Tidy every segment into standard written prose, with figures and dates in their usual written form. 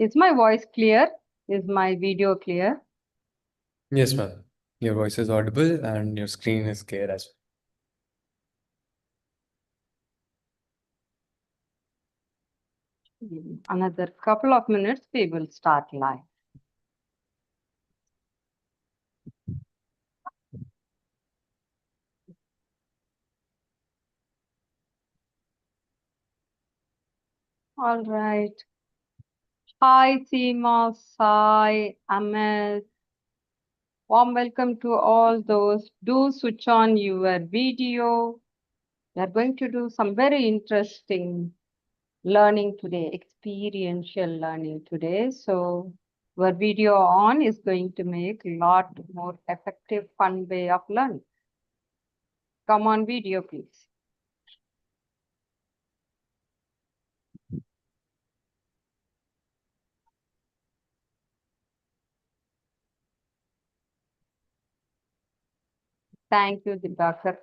Is my voice clear? Is my video clear? Yes, ma'am. Your voice is audible and your screen is clear as Another couple of minutes, we will start live. All right. Hi, Seema. Hi, Ahmed. Warm welcome to all those. Do switch on your video. We are going to do some very interesting learning today, experiential learning today. So our video on is going to make a lot more effective, fun way of learning. Come on video, please. Thank you, Dibakar.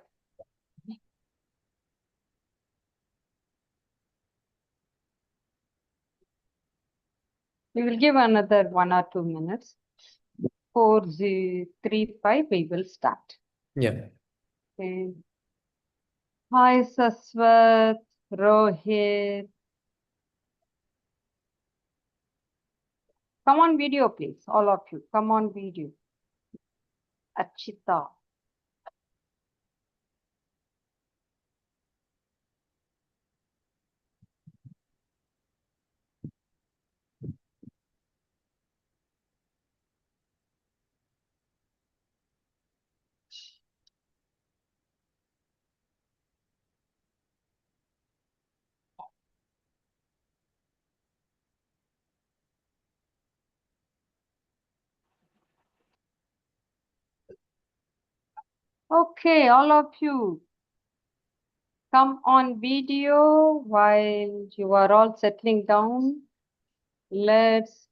We will give another 1 or 2 minutes. 4, 3, 5, we will start. yeah. Okay. Hi, Saswat, Rohit. Come on video, please. All of you. Come on video. Achita. Okay, all of you. Come on video while you are all settling down. Let's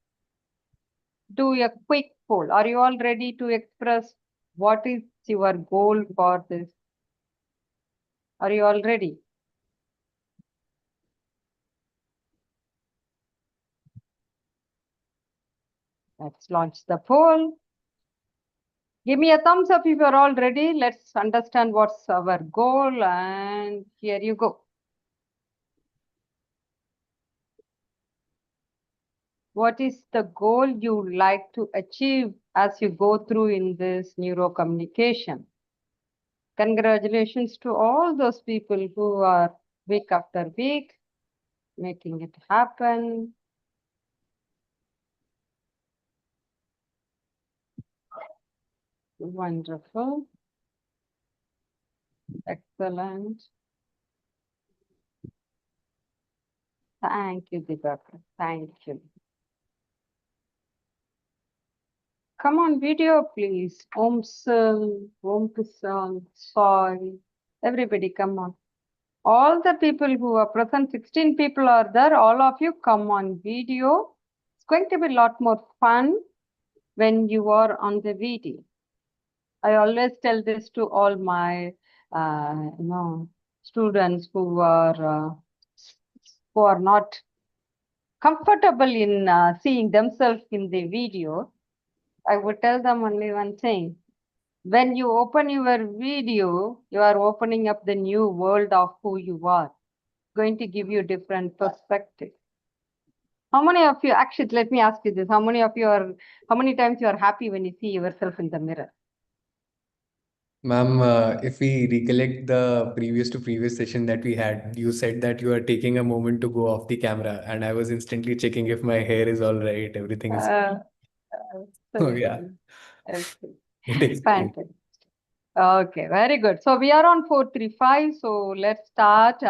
do a quick poll. Are you all ready to express what is your goal for this? Are you all ready? Let's launch the poll. Give me a thumbs up if you're all ready. Let's understand what's our goal, and here you go. What is the goal you like to achieve as you go through in this neuro-communication? Congratulations to all those people who are week after week making it happen. Wonderful. Excellent. Thank you, Dibakar. Thank you. Come on, video, please. Om Sil, Om Kisal, Soy. Everybody, come on. All the people who are present, 16 people are there. All of you come on video. It's going to be a lot more fun when you are on the video. I always tell this to all my students who are not comfortable in seeing themselves in the video. I would tell them only one thing. When you open your video, you are opening up the new world of who you are. Going to give you different perspective. How many of you, actually, let me ask you this. How many times you are happy when you see yourself in the mirror? Ma'am, if we recollect the previous session that we had, you said that you are taking a moment to go off the camera, and I was instantly checking if my hair is all right, everything is. Oh, yeah. Okay. It explains. Fantastic. Okay, very good. So we are on 435. So let's start.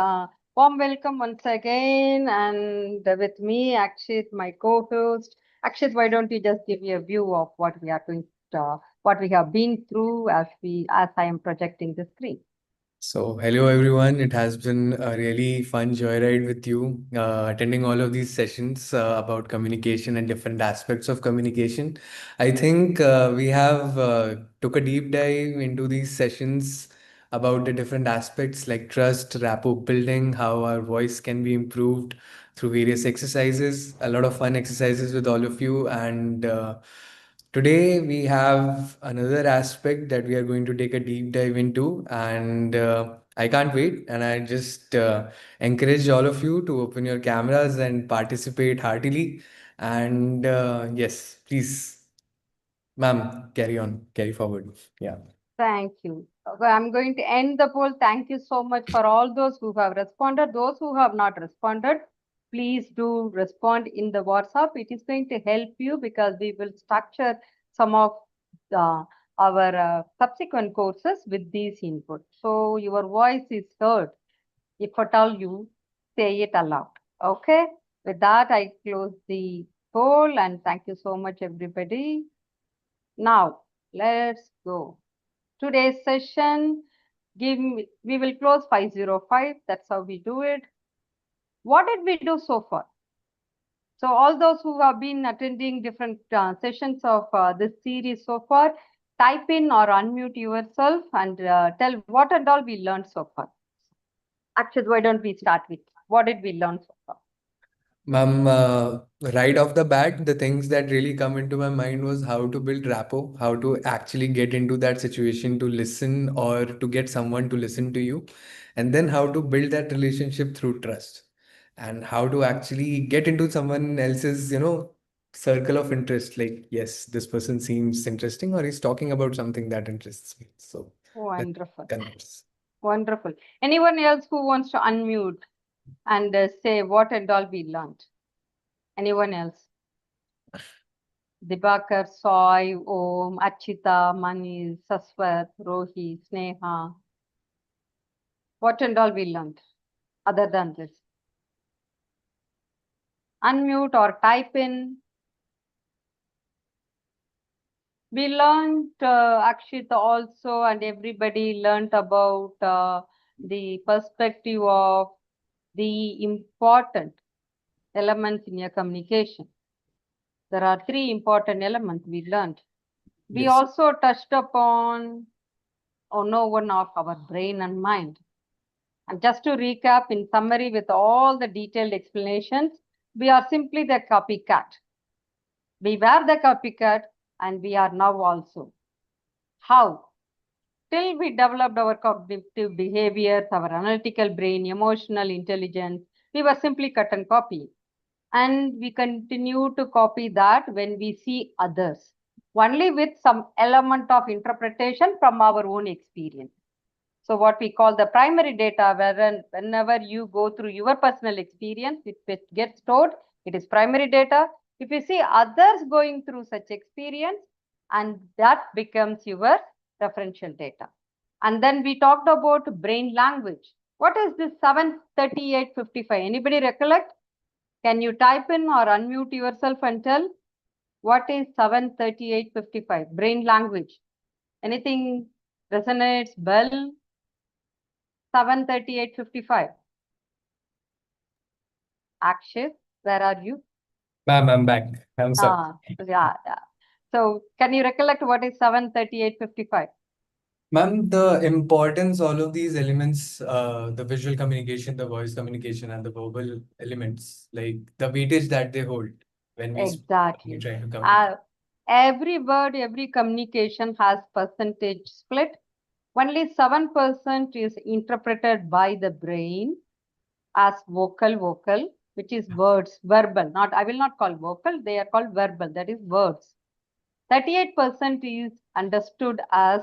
Warm welcome once again. And with me, Akshit, my co-host. Akshit, why don't you just give me a view of what we are going to, what we have been through as I am projecting the screen. So, hello everyone. It has been a really fun joyride with you, attending all of these sessions about communication and different aspects of communication. I think we have took a deep dive into these sessions about the different aspects like trust, rapport building, how our voice can be improved through various exercises, a lot of fun exercises with all of you. And today we have another aspect that we are going to take a deep dive into. And I can't wait. And I just encourage all of you to open your cameras and participate heartily. And yes, please, ma'am, carry on, carry forward. Yeah. Thank you. Okay, I'm going to end the poll. Thank you so much for all those who have responded. Those who have not responded, please do respond in the WhatsApp. It is going to help you because we will structure some of our subsequent courses with these inputs. So your voice is heard. If at all you say it aloud. Okay. With that, I close the poll and thank you so much, everybody. Now, let's go. Today's session, we will close 505. That's how we do it. What did we do so far? So all those who have been attending different sessions of this series so far, type in or unmute yourself and tell what and all we learned so far. Actually, why don't we start with what did we learn so far? Ma'am, right off the bat, the things that really come into my mind was how to build rapport, how to actually get into that situation to listen or to get someone to listen to you, and then how to build that relationship through trust, and how to actually get into someone else's, circle of interest. Like, yes, this person seems interesting, or he's talking about something that interests me. So let's Wonderful. converse. Wonderful. Anyone else who wants to unmute and say what and all we learned? Anyone else? Dibakar, Soy, Om, Achita, Manish, Saswat, Rohi, Sneha. What and all we learned other than this? Unmute or type in. We learned, Akshita also, and everybody learned about the perspective of the important elements in your communication. There are three important elements we learned. We Yes. also touched upon one of our brain and mind. And just to recap in summary with all the detailed explanations, we are simply the copycat. We were the copycat and we are now also. How? Till we developed our cognitive behaviors, our analytical brain, emotional intelligence, we were simply cut and copy. And we continue to copy that when we see others, only with some element of interpretation from our own experience. So what we call the primary data, whenever you go through your personal experience, it gets stored, it is primary data. If you see others going through such experience, and that becomes your referential data. And then we talked about brain language. What is this 73855? Anybody recollect? Can you type in or unmute yourself and tell what is 73855? Brain language. Anything resonates? Bell? 73855. Akshit, where are you? Ma'am, I'm back. I'm sorry. Yeah. So can you recollect what is 73855? Ma'am, the importance, all of these elements, the visual communication, the voice communication, and the verbal elements, like the weightage that they hold when we speak, when we Exactly. try to communicate. Every word, every communication has percentage split. Only 7% is interpreted by the brain as vocal, which is words, verbal. Not, I will not call vocal, they are called verbal, that is words. 38% is understood as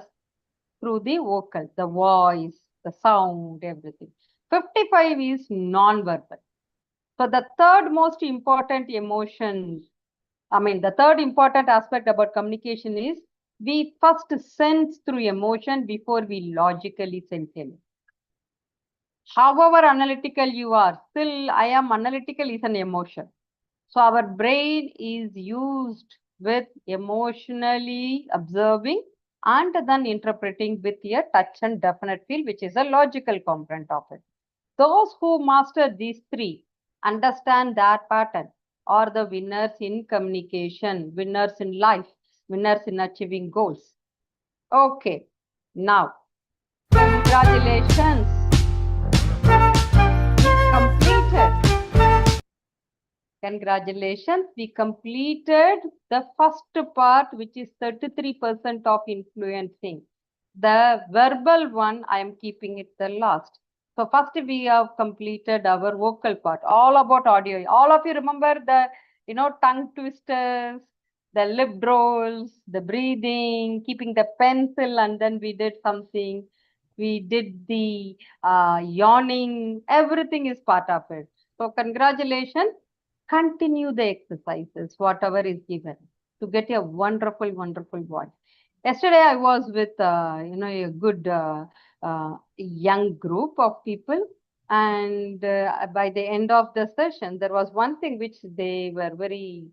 through the vocal, the voice, the sound, everything. 55 is non-verbal. So the third most important emotion, the third important aspect about communication is we first sense through emotion before we logically sense it. However analytical you are, still I am analytical is an emotion. So our brain is used with emotionally observing and then interpreting with a touch and definite feel, which is a logical component of it. Those who master these three, understand that pattern, are the winners in communication, winners in life, winners in achieving goals. Okay, now, congratulations. It's completed. Congratulations, we completed the first part, which is 33% of influencing. The verbal one, I am keeping it the last. So first we have completed our vocal part, all about audio. All of you remember the, tongue twisters, the lip rolls, the breathing, keeping the pencil, and then we did something. We did the yawning. Everything is part of it. So congratulations. Continue the exercises, whatever is given, to get a wonderful, wonderful voice. Yesterday, I was with, a good young group of people. And by the end of the session, there was one thing which they were very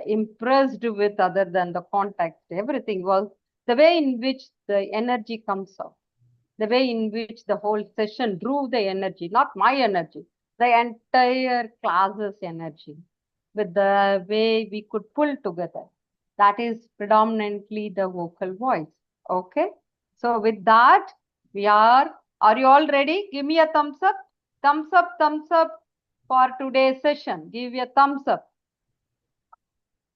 impressed with, other than the context. Everything was the way in which the energy comes out, the way in which the whole session drew the energy, not my energy, the entire class's energy, with the way we could pull together. That is predominantly the vocal voice. Okay. So with that, are you all ready? Give me a thumbs up. Thumbs up for today's session. Give me a thumbs up.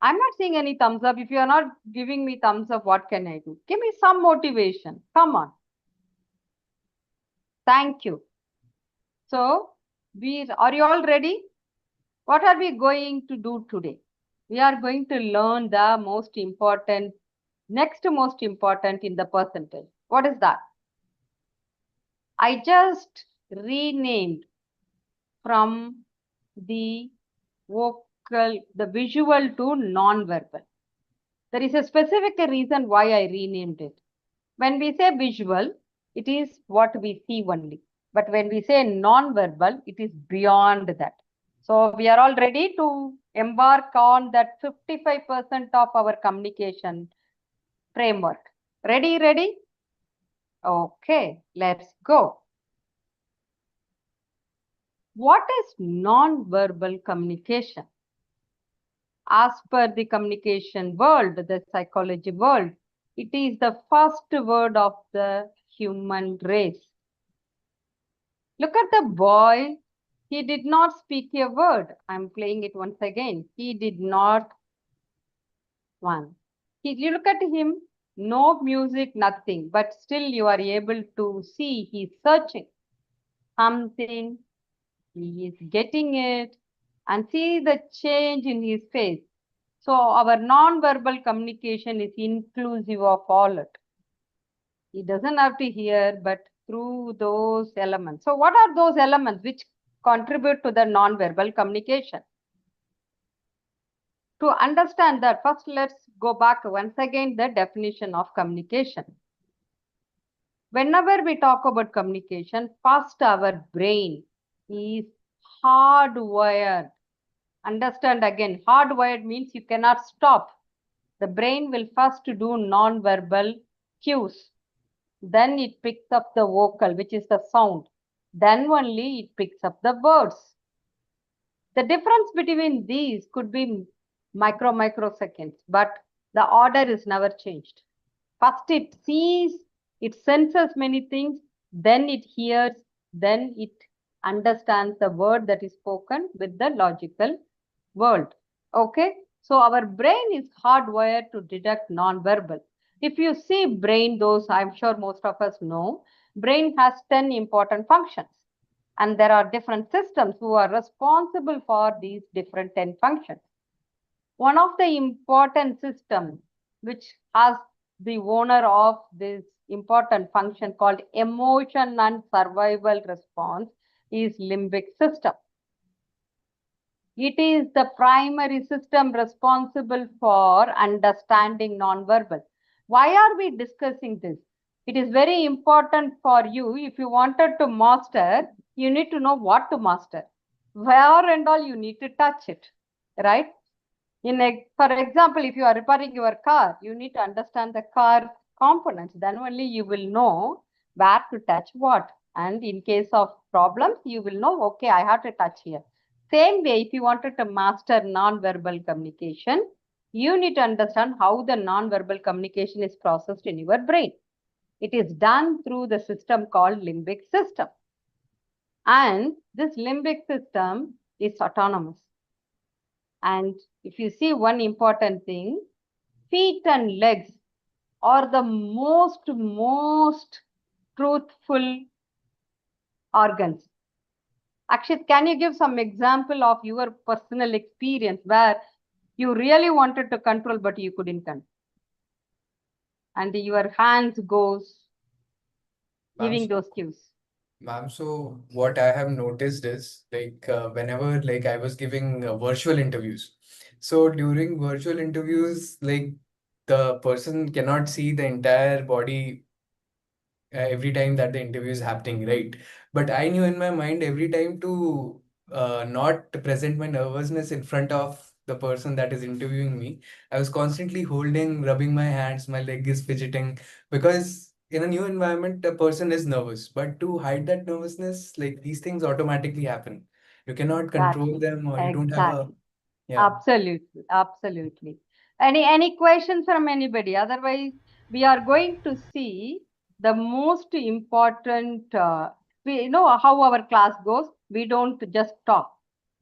I'm not seeing any thumbs up. If you are not giving me thumbs up, what can I do? Give me some motivation. Come on. Thank you. So, are you all ready? What are we going to do today? We are going to learn the next most important in the percentage. What is that? I just renamed from the visual to non-verbal. There is a specific reason why I renamed it. When we say visual, it is what we see only. But when we say non-verbal, it is beyond that. So we are all ready to embark on that 55% of our communication framework. Ready? Okay, let's go. What is non-verbal communication? As per the communication world, the psychology world, it is the first word of the human race. Look at the boy. He did not speak a word. I'm playing it once again. He did not one. You look at him, no music, nothing, but still you are able to see he's searching something. He is getting it, and see the change in his face. So our non-verbal communication is inclusive of all it. He doesn't have to hear, but through those elements. So what are those elements which contribute to the non-verbal communication? To understand that, first let's go back once again the definition of communication. Whenever we talk about communication, first our brain is hardwired. Understand again, hardwired means you cannot stop. The brain will first do non-verbal cues. Then it picks up the vocal, which is the sound. Then only it picks up the words. The difference between these could be microseconds, but the order is never changed. First it sees, it senses many things, then it hears, then it understands the word that is spoken with the logical world. Okay, so our brain is hardwired to detect non-verbal. If you see brain, those I'm sure most of us know, brain has 10 important functions. And there are different systems who are responsible for these different 10 functions. One of the important systems which has the owner of this important function called emotion and survival response is limbic system. It is the primary system responsible for understanding nonverbal. Why are we discussing this? It is very important for you. If you wanted to master, you need to know what to master. Where and all you need to touch it, right? For example, if you are repairing your car, you need to understand the car components. Then only you will know where to touch what. And in case of problems, you will know, okay, I have to touch here. Same way, if you wanted to master non-verbal communication, you need to understand how the non-verbal communication is processed in your brain. It is done through the system called limbic system. And this limbic system is autonomous. And if you see one important thing, feet and legs are the most truthful organs. Akshit, can you give some example of your personal experience where you really wanted to control but you couldn't control, and your hands goes Ma'am, giving those cues? Ma'am, so what I have noticed is like whenever like I was giving virtual interviews. So during virtual interviews, like the person cannot see the entire body every time that the interview is happening, right? But I knew in my mind every time to not present my nervousness in front of the person that is interviewing me. I was constantly holding, rubbing my hands, my leg is fidgeting because in a new environment, a person is nervous. But to hide that nervousness, like these things automatically happen. You cannot control Exactly. them, or you don't have a Exactly. yeah. Absolutely. Absolutely. Any questions from anybody? Otherwise, we are going to see the most important, we you know how our class goes. We don't just talk,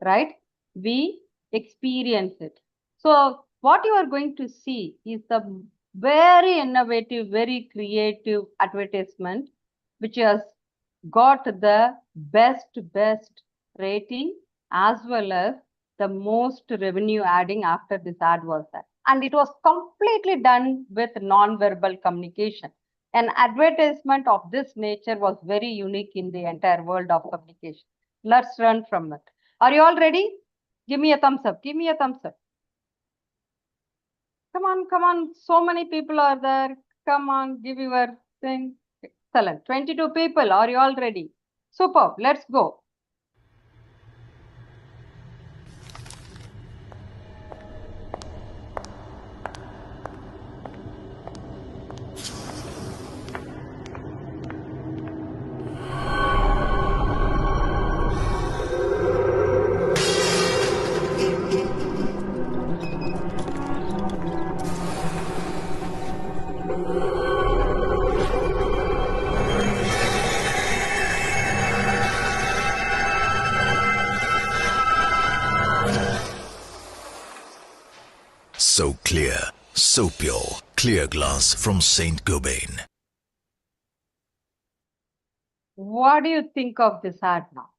right? We experience it. So what you are going to see is the very innovative, very creative advertisement, which has got the best rating as well as the most revenue adding after this ad was that. And it was completely done with non-verbal communication. An advertisement of this nature was very unique in the entire world of communication. Let's run from it. Are you all ready? Give me a thumbs up. Give me a thumbs up. Come on, come on. So many people are there. Come on, give your thing. Excellent. 22 people. Are you all ready? Super. Let's go. So clear, so pure. Clear glass from Saint Gobain. What do you think of this ad now?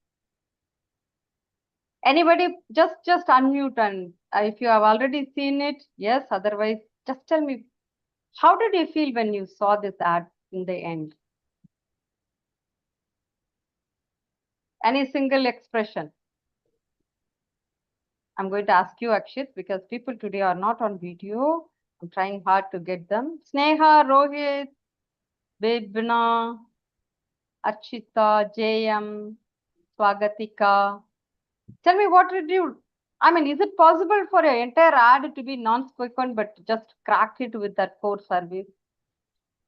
Anybody, just unmute, and if you have already seen it, yes. Otherwise, just tell me, how did you feel when you saw this ad in the end? Any single expression? I'm going to ask you, Akshit, because people today are not on video. I'm trying hard to get them. Sneha, Rohit, Bibna, Archita, JM, Swagatika. Tell me, what did you? I mean, is it possible for an entire ad to be non-spoken but just crack it with that core service?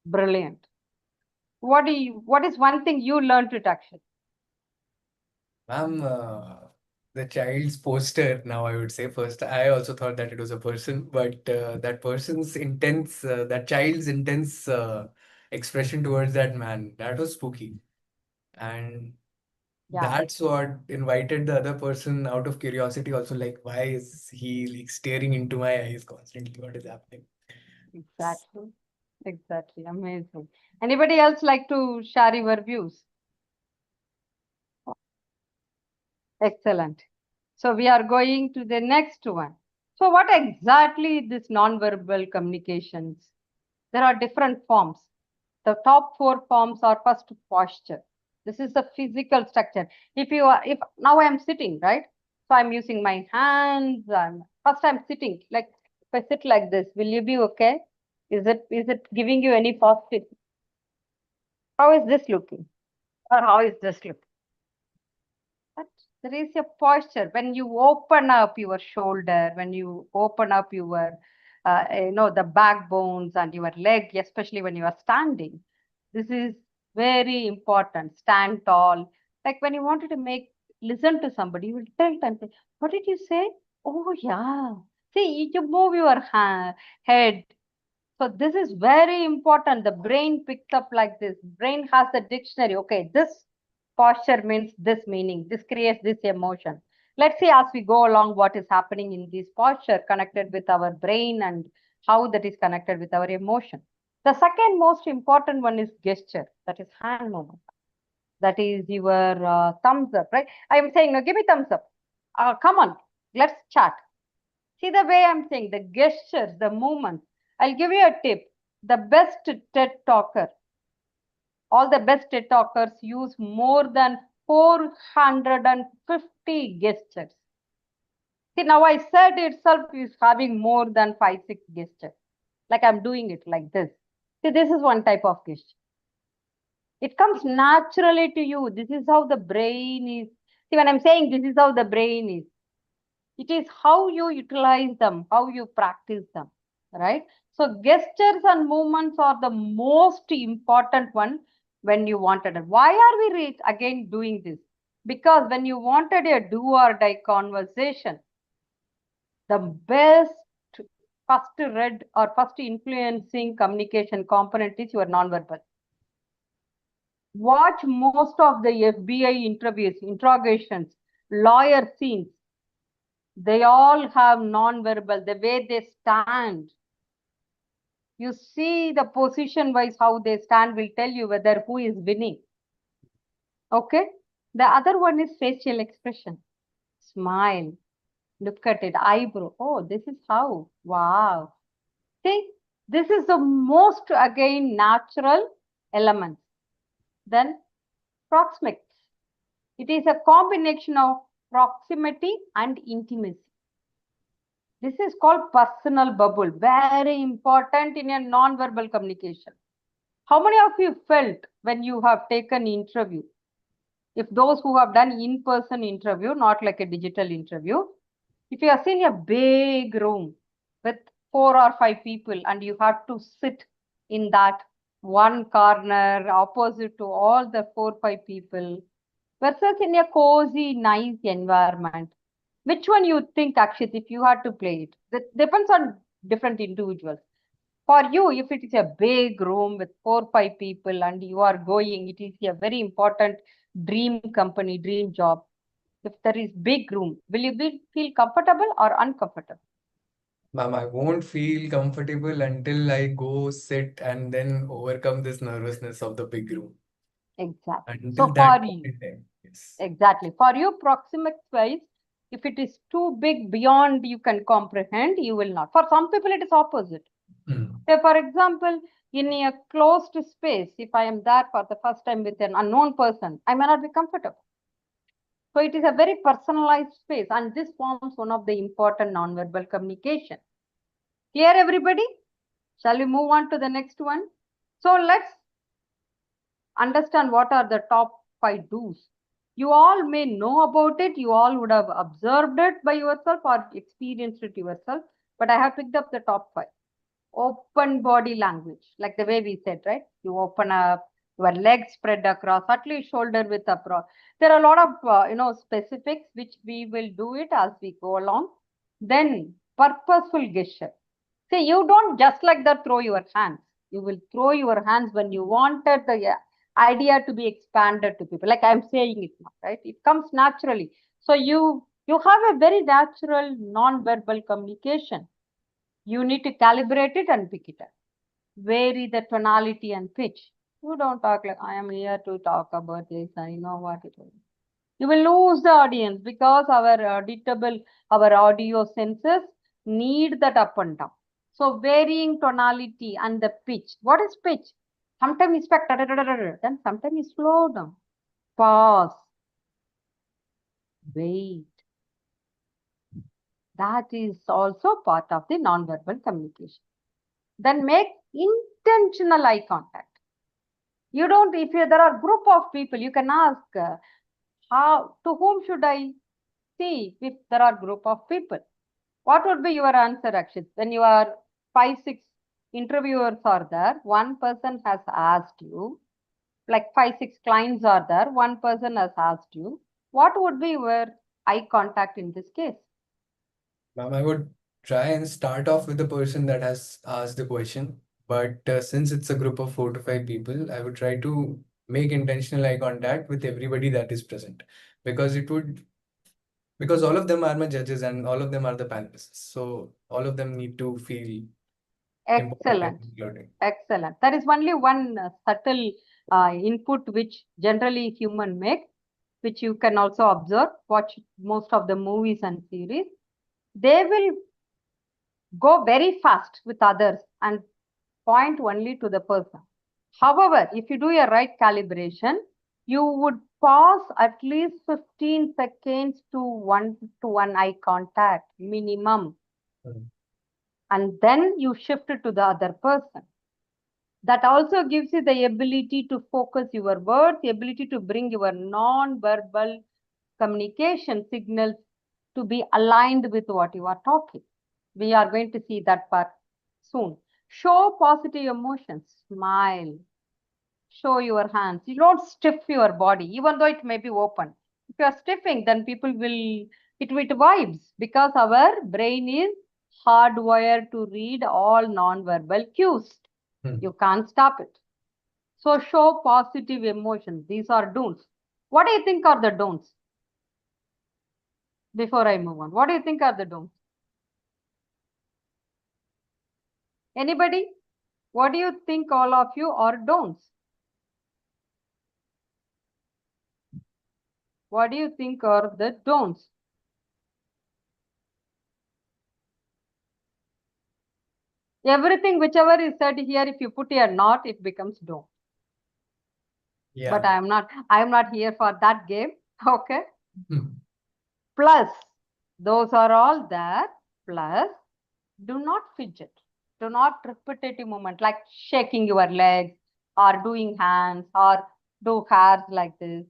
Brilliant. What is one thing you learned to action? Ma'am, the child's poster, now I would say first, I also thought that it was a person, but that person's intense, that child's intense expression towards that man, that was spooky. And Yeah, that's what invited the other person out of curiosity also, like, why is he like staring into my eyes constantly? What is happening? exactly. Exactly. Amazing. Anybody else like to share your views? Excellent. So we are going to the next one. So what exactly this non-verbal communications? There are different forms. The top four forms are first posture. This is the physical structure. If now I am sitting, right? So I'm using my hands. First I'm sitting. Like if I sit like this, will you be okay? Is it giving you any positive? How is this looking? Or how is this looking? But there is a posture when you open up your shoulder, when you open up your, the backbones and your leg, especially when you are standing. This is very important. Stand tall. Like when you wanted to listen to somebody, you will tell them, what did you say? Oh, yeah. See, you move your head. So this is very important. The brain picks up like this. Brain has the dictionary. Okay, this posture means this meaning. This creates this emotion. Let's see as we go along what is happening in this posture connected with our brain and how that is connected with our emotion. The second most important one is gesture, that is hand movement. That is your thumbs up, right? I am saying, no, give me thumbs up. Come on, let's chat. See the way I'm saying, the gestures, the movements. I'll give you a tip. The best TED talker, all the best TED talkers use more than 450 gestures. See, now I said itself is having more than 5-6 gestures. Like I'm doing it like this. See, this is one type of gesture. It comes naturally to you. This is how the brain is. See, when I'm saying this is how the brain is, it is how you utilize them, how you practice them, right? So gestures and movements are the most important one when you wanted it. Why are we again doing this? Because when you wanted a do or die conversation, the best first read or first influencing communication component is your nonverbal. Watch most of the FBI interviews, interrogations, lawyer scenes. They all have non-verbal, the way they stand. You see the position wise how they stand will tell you whether who is winning. Okay. The other one is facial expression. Smile. Look at it. Eyebrow. Oh, this is how. Wow. See, this is the most again natural elements. Then proxemics. It is a combination of proximity and intimacy. This is called personal bubble. Very important in a non-verbal communication. How many of you felt when you have taken interview? If those who have done in-person interview, not like a digital interview, if you are seen a big room with 4 or 5 people and you have to sit in that one corner opposite to all the 4-5 people versus in a cozy, nice environment, which one you think, Akshit, if you had to play it? That depends on different individuals. For you, if it is a big room with 4-5 people and you are going, it is a very important dream company, dream job. If there is big room, will you feel comfortable or uncomfortable? Ma'am, I won't feel comfortable until I go sit and then overcome this nervousness of the big room. Exactly. Until So that for point you, in time, yes. exactly. For you, proxemics wise, if it is too big beyond you can comprehend, you will not. For some people, it is opposite. Say, for example, in a closed space, if I am there for the first time with an unknown person, I may not be comfortable. So it is a very personalized space, and this forms one of the important nonverbal communication. Clear, everybody? Shall we move on to the next one? So let's understand what are the top 5 do's. You all may know about it. You all would have observed it by yourself or experienced it yourself. But I have picked up the top 5. Open body language, like the way we said, right? You open up, your legs spread across, at least shoulder width across. There are a lot of specifics which we will do it as we go along. Then purposeful gesture. See, you don't just like that throw your hands. You will throw your hands when you wanted the idea to be expanded to people. Like I'm saying it now, right? It comes naturally. So you have a very natural non-verbal communication. You need to calibrate it and pick it up. Vary the tonality and pitch. You don't talk like I am here to talk about this. I know what it is. You will lose the audience because our auditable, our audio senses need that up and down. So varying tonality and the pitch. What is pitch? Sometimes you expect, then sometimes you slow down. Pause. Wait. That is also part of the non-verbal communication. Then make intentional eye contact. You don't, if there are group of people, you can ask, how, to whom should I see if there are group of people? What would be your answer, Akshit? When you are 5-6 interviewers are there, one person has asked you, like 5-6 clients are there, one person has asked you, what would be your eye contact in this case? Ma'am, I would try and start off with the person that has asked the question. But since it's a group of 4 to 5 people, I would try to make intentional eye contact with everybody that is present. Because it would Because all of them are my judges and all of them are the panelists. So all of them need to feel important and Excellent. included. Excellent. There is only one subtle input which generally human make, which you can also observe. Watch most of the movies and series. They will go very fast with others and point only to the person. However, if you do a right calibration, you would pause at least 15 seconds to one eye contact minimum. And then you shift it to the other person. That also gives you the ability to focus your words, the ability to bring your non-verbal communication signals to be aligned with what you are talking. We are going to see that part soon. Show positive emotions, smile, show your hands. You don't stiff your body, even though it may be open. If you are stiffing, then people will, it vibes because our brain is hardwired to read all non-verbal cues. You can't stop it. So show positive emotions. These are don'ts. What do you think are the don'ts? Before I move on, what do you think are the don'ts? Anybody? What do you think all of you are don'ts? What do you think are the don'ts? Everything, whichever is said here, if you put a not, it becomes don't. Yeah. But I am not here for that game. Okay. Plus, those are all there. Plus, do not fidget. Do not repetitive movement like shaking your legs or doing hands or do hairs like this.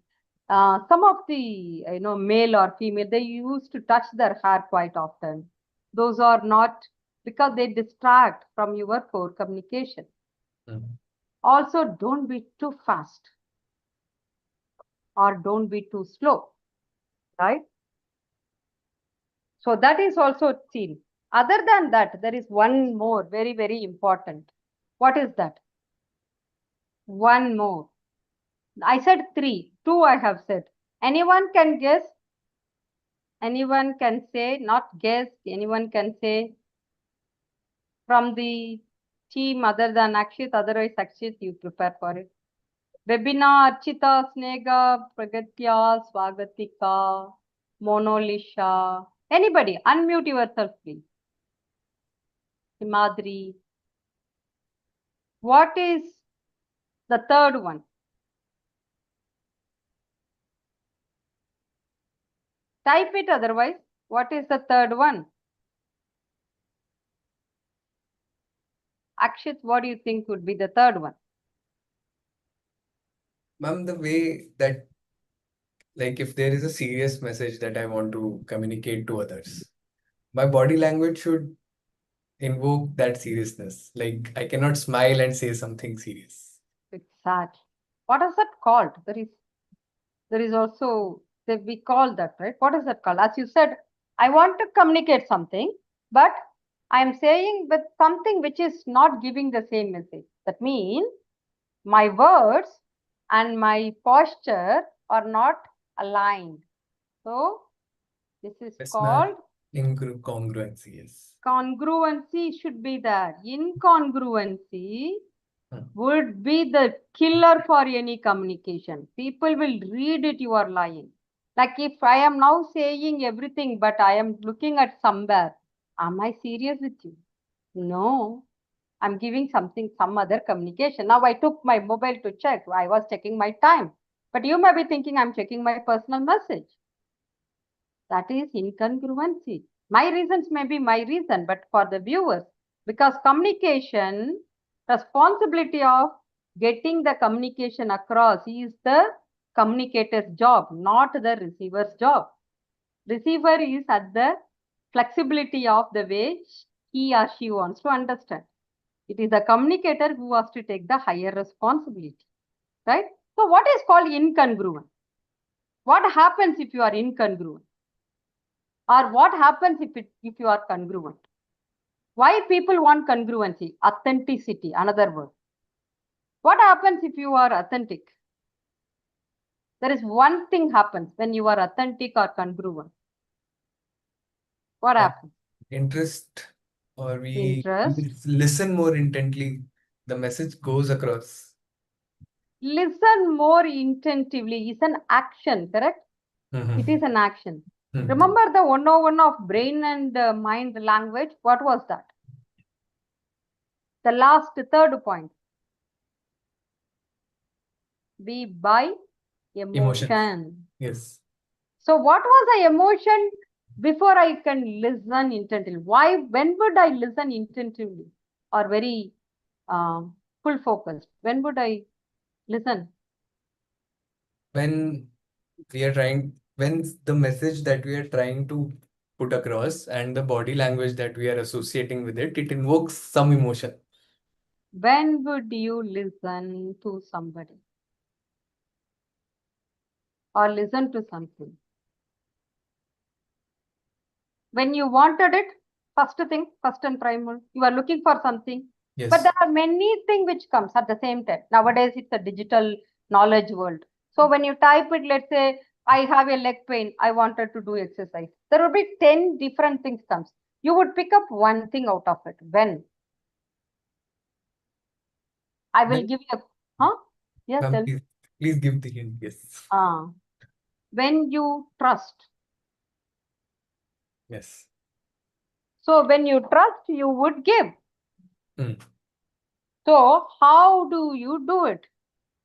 Some of the male or female, they used to touch their hair quite often. Those are not, because they distract from your core communication. Also, don't be too fast or don't be too slow, right? So that is also seen. Other than that, there is one more very, very important. What is that? One more. I said three. Two I have said. Anyone can guess? Anyone can say, not guess, anyone can say from the team other than Akshit, otherwise Akshit, you prepare for it. Webina, Archita, Snega, Pragatya, Swagatika, Monolisha. Anybody, unmute yourself, please. Himadri. What is the third one? Type it otherwise. What is the third one? Akshit, what do you think would be the third one? Ma'am, the way that, like, if there is a serious message that I want to communicate to others, my body language should invoke that seriousness. Like, I cannot smile and say something serious. Exactly. What is that called? There is also, we call that, right? What is that called? As you said, I want to communicate something, but I am saying with something which is not giving the same message. That means my words and my posture are not aligned. So this is called Incongruency, yes. congruency should be there. Incongruency would be the killer for any communication. People will read it, you are lying. Like if I am now saying everything, but I am looking at somewhere, am I serious with you? No, I'm giving something, some other communication. Now I took my mobile to check. I was checking my time. But you may be thinking I'm checking my personal message. That is incongruency. My reasons may be my reason, but for the viewers, because communication, responsibility of getting the communication across is the communicator's job, not the receiver's job. Receiver is at the flexibility of the way he or she wants to understand. It is the communicator who has to take the higher responsibility, right? So what is called incongruent? What happens if you are incongruent? Or what happens if you are congruent? Why people want congruency? Authenticity, another word. What happens if you are authentic? There is one thing happens when you are authentic or congruent. What happens? Interest, or we Interest. listen more intently, the message goes across. Listen more intentively is an action, correct? It is an action. Remember the 101 of brain and mind language? What was that? The last third point. Be by emotion. Yes. So what was the emotion before I can listen intently? Why? When would I listen intentively or very full focused? When would I listen? When when the message that we are trying to put across and the body language that we are associating with it, it invokes some emotion. When would you listen to somebody or listen to something? When you wanted it, first thing, first and primal, you are looking for something. Yes. But there are many things which comes at the same time. Nowadays, it's a digital knowledge world. So when you type it, let's say, I have a leg pain, I wanted to do exercise. There will be 10 different things comes. You would pick up one thing out of it. When? I will give you a, huh? Yes, tell me. Please give the hint, yes. When you trust. Yes. So when you trust, you would give. Hmm. So how do you do it?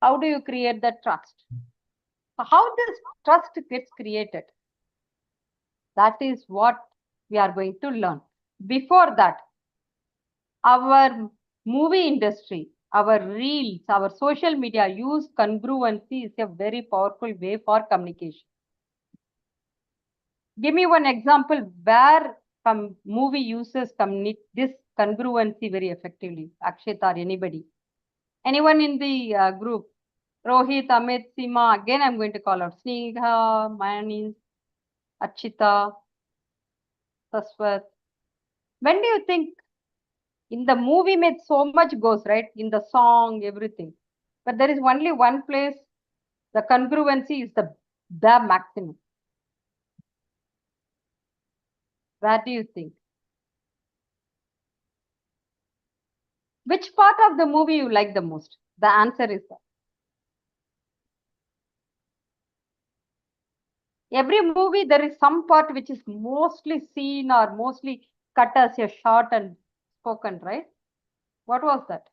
How do you create that trust? So how this trust gets created? That is what we are going to learn. Before that, our movie industry, our reels, our social media use congruency is a very powerful way for communication. Give me one example where movie uses this congruency very effectively. Akshit or anybody. Anyone in the group? Rohit, Amit, Seema. Again, I'm going to call out Sneha, Mani, Achita, Saswat. When do you think in the movie made so much goes, right? In the song, everything. But there is only one place, the congruency is the maximum. Where do you think? Which part of the movie you like the most? The answer is that. Every movie, there is some part which is mostly seen or mostly cut as a short and spoken, right? What was that?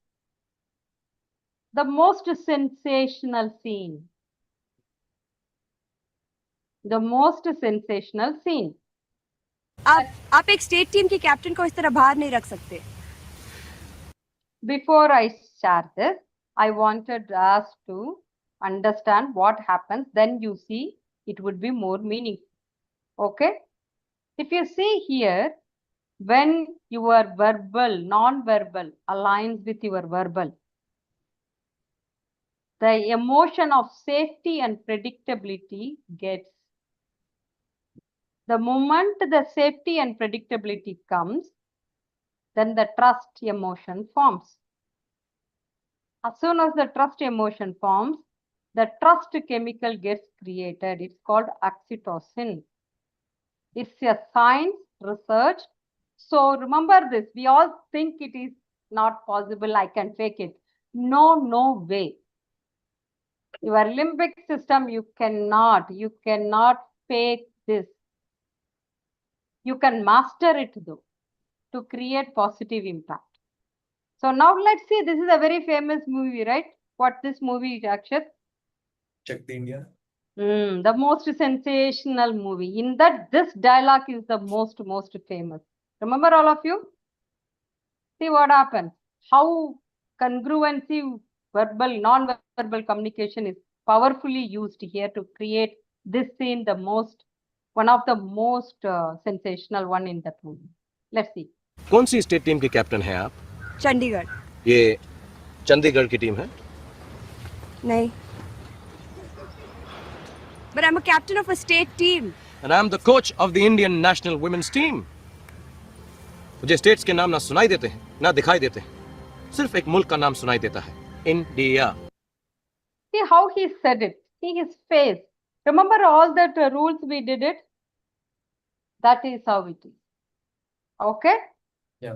The most sensational scene. The most sensational scene. आप एक state team की captain को इस तरह बाहर नहीं रख सकते. Before I share this, I wanted us to understand what happens. Then you see it would be more meaningful. Okay? If you see here, when your verbal, non-verbal aligns with your verbal, the emotion of safety and predictability gets. The moment the safety and predictability comes, then the trust emotion forms. As soon as the trust emotion forms, the trust chemical gets created. It's called oxytocin. It's a science research. So remember this, we all think it is not possible, I can fake it. No, no way. Your limbic system, you cannot fake this. You can master it though, to create positive impact. So now let's see, this is a very famous movie, right? What this movie, Akshat? Check the India. The most sensational movie. In that, this dialogue is the most famous. Remember all of you? See what happens. How congruency, verbal, non-verbal communication is powerfully used here to create this scene, one of the most sensational one in that movie. Let's see. कौन सी state team के captain हैं आप? चंडीगढ़. ये चंडीगढ़ की team है? नहीं. But I'm a captain of a state team. And I'm the coach of the Indian national women's team. मुझे states के नाम ना सुनाई देते हैं, ना दिखाई देते हैं. सिर्फ एक मुल्क का नाम सुनाई देता है, India. See how he said it. See his face. Remember all that rules we did it? That is how it is. Okay? Yeah.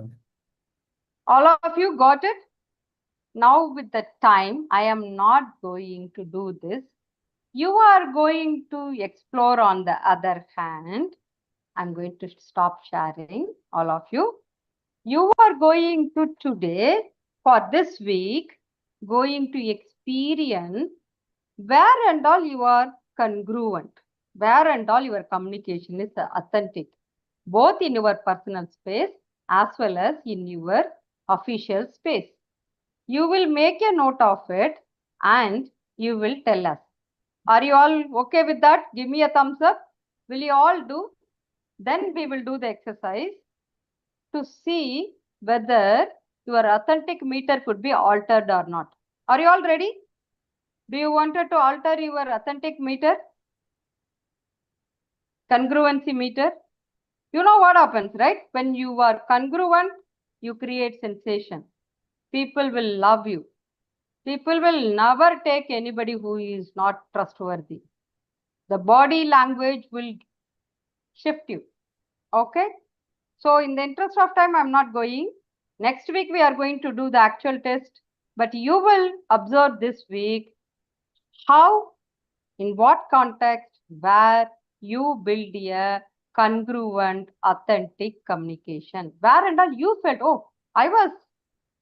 All of you got it? Now with the time, I am not going to do this. You are going to explore on the other hand. I'm going to stop sharing, all of you. You are going to today, for this week, going to experience where and all you are congruent, where and all your communication is authentic, both in your personal space as well as in your official space. You will make a note of it and you will tell us. Are you all okay with that? Give me a thumbs up. Will you all do? Then we will do the exercise to see whether your authentic meter could be altered or not. Are you all ready? Do you wanted to alter your authentic meter? Congruency meter? You know what happens, right? When you are congruent, you create sensation. People will love you. People will never take anybody who is not trustworthy. The body language will shift you. Okay? So in the interest of time, I'm not going. Next week, we are going to do the actual test. But you will observe this week how, in what context, where you build a congruent, authentic communication. Where and all you felt, oh, I was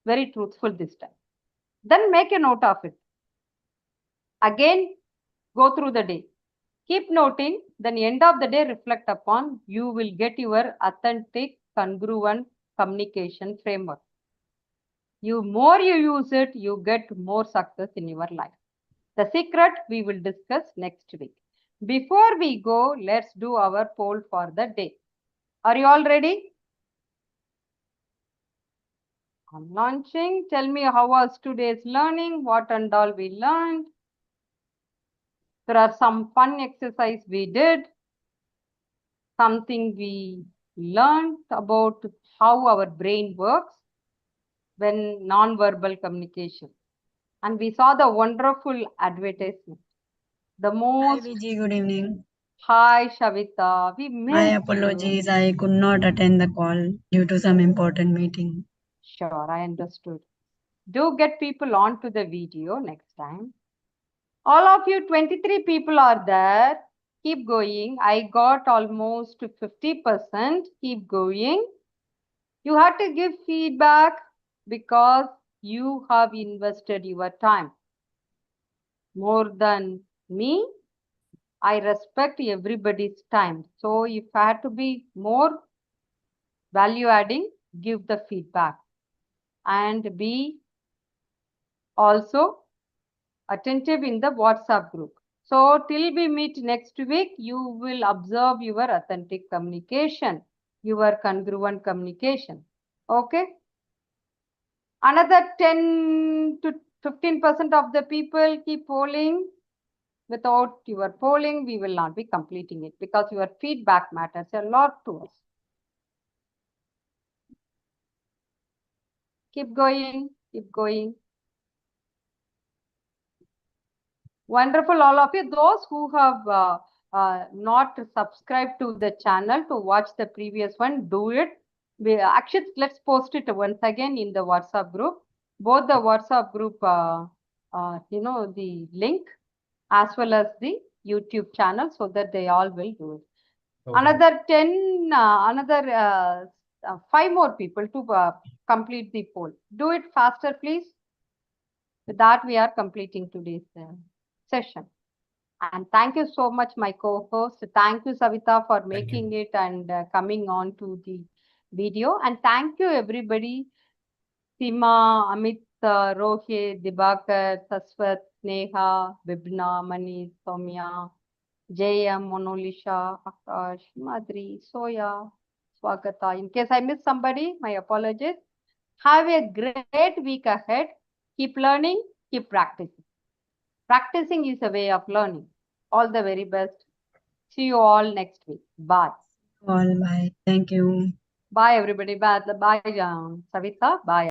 very truthful this time. Then make a note of it. Again, go through the day. Keep noting, then end of the day, reflect upon, you will get your authentic, congruent communication framework. More you use it, you get more success in your life. The secret we will discuss next week. Before we go, let's do our poll for the day. Are you all ready? I'm launching. Tell me how was today's learning, what and all we learned. There are some fun exercise we did. Something we learned about how our brain works when non-verbal communication. And we saw the wonderful advertisement. The Hi most... Viji, good evening. Hi Shavita, we My missed you. apologies, I could not attend the call due to some important meeting. Sure, I understood. Do get people onto the video next time. All of you, 23 people are there. Keep going. I got almost 50%. Keep going. You have to give feedback because you have invested your time. More than me, I respect everybody's time. So if I had to be more value adding, give the feedback and be also attentive in the WhatsApp group. So till we meet next week, you will observe your authentic communication, your congruent communication. Okay. Another 10 to 15% of the people keep polling. Without your polling, we will not be completing it because your feedback matters a lot to us. Keep going, keep going. Wonderful, all of you. Those who have not subscribed to the channel to watch the previous one, do it. Actually, let's post it once again in the WhatsApp group. Both the WhatsApp group, the link as well as the YouTube channel so that they all will do it. Okay. Another 10, 5 more people to complete the poll. Do it faster, please. With that, we are completing today's session. And thank you so much, my co-host. Thank you, Savita, for making it and coming on to the video. And thank you, everybody. Sima, Amit, Rohit, Dibakar, Saswat, Sneha, Bibna, Mani, Soumya, JM, Monolisha, Akash, Madri, Soya, Swagata. In case I missed somebody, my apologies. Have a great week ahead. Keep learning, keep practicing. Practicing is a way of learning. All the very best. See you all next week. Bye. All bye. Thank you. Bye, everybody. Bye, Savita. Bye.